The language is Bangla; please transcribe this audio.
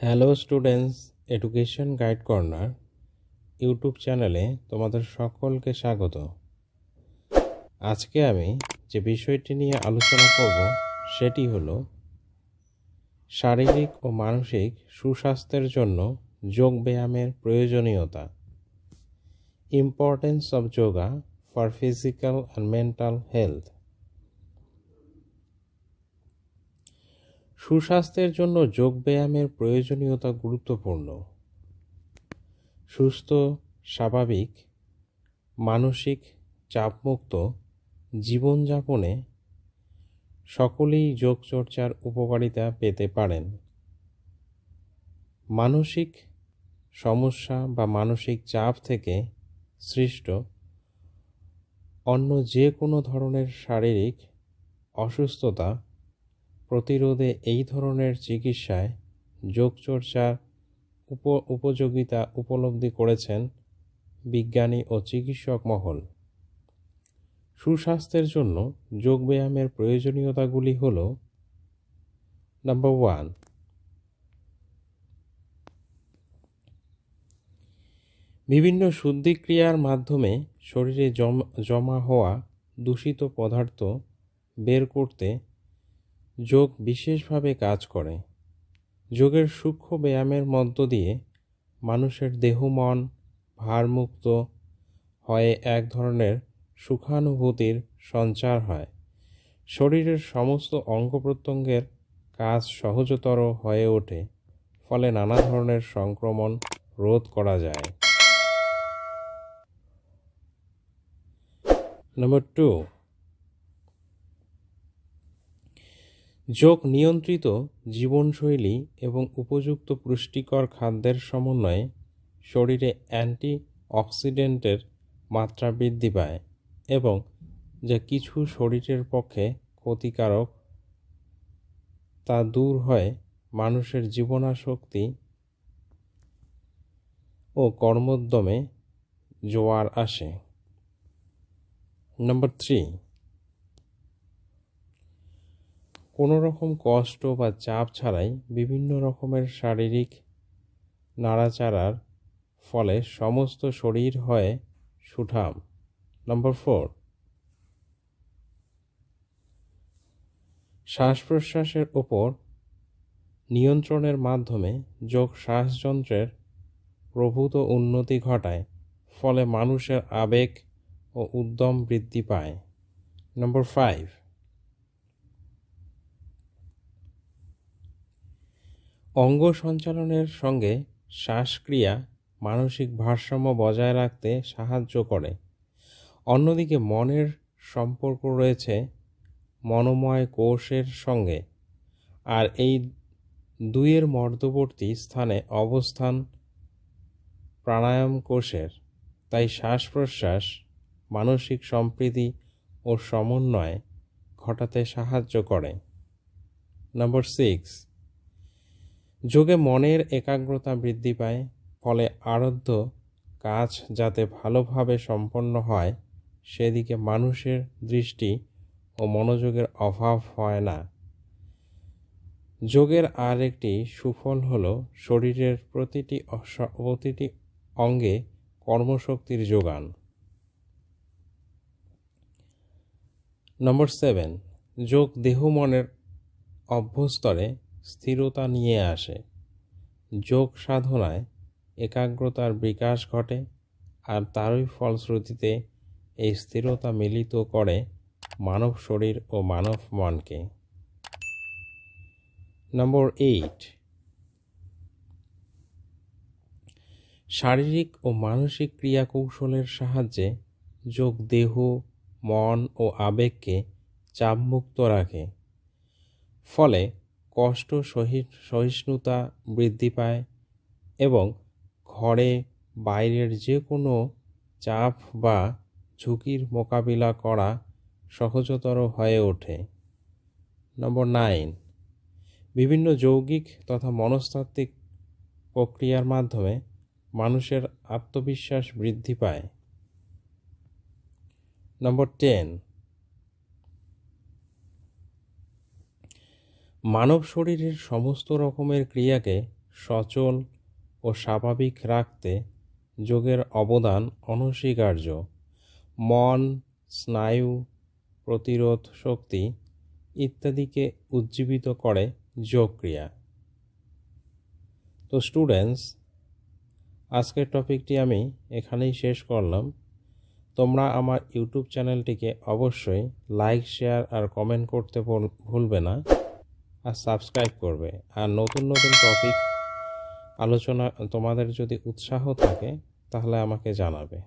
Hello students, education guide corner YouTube চ্যানেলে তোমাদের সকলকে স্বাগত। আজকে আমি যে বিষয়টি নিয়ে আলোচনা করব সেটি হলো শারীরিক ও মানসিক সুস্বাস্থ্যের জন্য যোগ ব্যায়ামের প্রয়োজনীয়তা। Importance of yoga for physical and mental health. সুস্বাস্থ্যের জন্য যোগ ব্যায়ামের প্রয়োজনীয়তা গুরুত্বপূর্ণ। সুস্থ, স্বাভাবিক, মানসিক চাপমুক্ত জীবনযাপনে সকলেই যোগচর্চার উপকারিতা পেতে পারেন। মানসিক সমস্যা বা মানসিক চাপ থেকে সৃষ্ট অন্য যে কোনো ধরনের শারীরিক অসুস্থতা প্রতিরোধে এই ধরনের চিকিৎসায় যোগচর্চার উপযোগিতা উপলব্ধি করেছেন বিজ্ঞানী ও চিকিৎসক মহল। সুস্বাস্থ্যের জন্য যোগব্যায়ামের প্রয়োজনীয়তাগুলি হল: নাম্বার 1, বিভিন্ন শুদ্ধিক্রিয়ার মাধ্যমে শরীরে জমা হওয়া দূষিত পদার্থ বের করতে যোগ বিশেষভাবে কাজ করে। যোগের সূক্ষ্ম ব্যায়ামের মধ্য দিয়ে মানুষের দেহ মন ভারমুক্ত হয়ে এক ধরনের সুখানুভূতির সঞ্চার হয়। শরীরের সমস্ত অঙ্গ প্রত্যঙ্গের কাজ সহজতর হয়ে ওঠে, ফলে নানা ধরনের সংক্রমণ রোধ করা যায়। নাম্বার 2, যোগ নিয়ন্ত্রিত জীবনশৈলী এবং উপযুক্ত পুষ্টিকর খাদ্যের সমন্বয়ে শরীরে অ্যান্টি অক্সিডেন্টের মাত্রা বৃদ্ধি পায় এবং যা কিছু শরীরের পক্ষে ক্ষতিকারক তা দূর হয়ে মানুষের জীবনাশক্তি ও কর্মোদ্যমে জোয়ার আসে। নাম্বার 3, কোনো রকম কষ্ট বা চাপ ছাড়াই বিভিন্ন রকমের শারীরিক নাড়াচাড়ার ফলে সমস্ত শরীর হয় সুঠাম। নাম্বার 4, শ্বাস প্রশ্বাসের ওপর নিয়ন্ত্রণের মাধ্যমে যোগ শ্বাসযন্ত্রের প্রভূত উন্নতি ঘটায়, ফলে মানুষের আবেগ ও উদ্যম বৃদ্ধি পায়। নাম্বার 5, অঙ্গ সঞ্চালনের সঙ্গে শ্বাসক্রিয়া মানসিক ভারসাম্য বজায় রাখতে সাহায্য করে। অন্যদিকে মনের সম্পর্ক রয়েছে মনোময় কোষের সঙ্গে, আর এই দুইয়ের মধ্যবর্তী স্থানে অবস্থান প্রাণায়াম কোষের। তাই শ্বাস প্রশ্বাস মানসিক সম্প্রীতি ও সমন্বয় ঘটাতে সাহায্য করে। নাম্বার 6, যোগে মনের একাগ্রতা বৃদ্ধি পায়, ফলে আরাধ্য কাজ যাতে ভালোভাবে সম্পন্ন হয় সেদিকে মানুষের দৃষ্টি ও মনোযোগের অভাব হয় না। যোগের আর একটি সুফল হল শরীরের প্রতিটি অঙ্গে কর্মশক্তির যোগান। নম্বর 7, যোগ দেহ মনের অভ্যন্তরে স্থিরতা নিয়ে আসে। যোগ সাধনায় একাগ্রতার বিকাশ ঘটে, আর তারই ফলশ্রুতিতে এই স্থিরতা মিলিত করে মানব শরীর ও মানব মনকে। নম্বর 8, শারীরিক ও মানসিক ক্রিয়া কৌশলের সাহায্যে যোগ দেহ মন ও আবেগকে চাপমুক্ত রাখে, ফলে কষ্ট সহিষ্ণুতা বৃদ্ধি পায় এবং ঘরে বাইরের যে কোনো চাপ বা ঝুঁকির মোকাবিলা করা সহজতর হয়ে ওঠে। নম্বর 9, বিভিন্ন যৌগিক তথা মনস্তাত্ত্বিক প্রক্রিয়ার মাধ্যমে মানুষের আত্মবিশ্বাস বৃদ্ধি পায়। নম্বর 10, মানব শরীরের সমস্ত রকমের ক্রিয়াকে সচল ও স্বাভাবিক রাখতে যোগের অবদান অনস্বীকার্য। মন, স্নায়ু, প্রতিরোধ শক্তি ইত্যাদিকে উজ্জীবিত করে যোগ ক্রিয়া। তো স্টুডেন্টস, আজকের টপিকটি আমি এখানেই শেষ করলাম। তোমরা আমার ইউটিউব চ্যানেলটিকে অবশ্যই লাইক, শেয়ার আর কমেন্ট করতে ভুলবে না, আর সাবস্ক্রাইব করবে। আর নতুন নতুন টপিক আলোচনা তোমাদের যদি উৎসাহ থাকে তাহলে আমাকে জানাবে।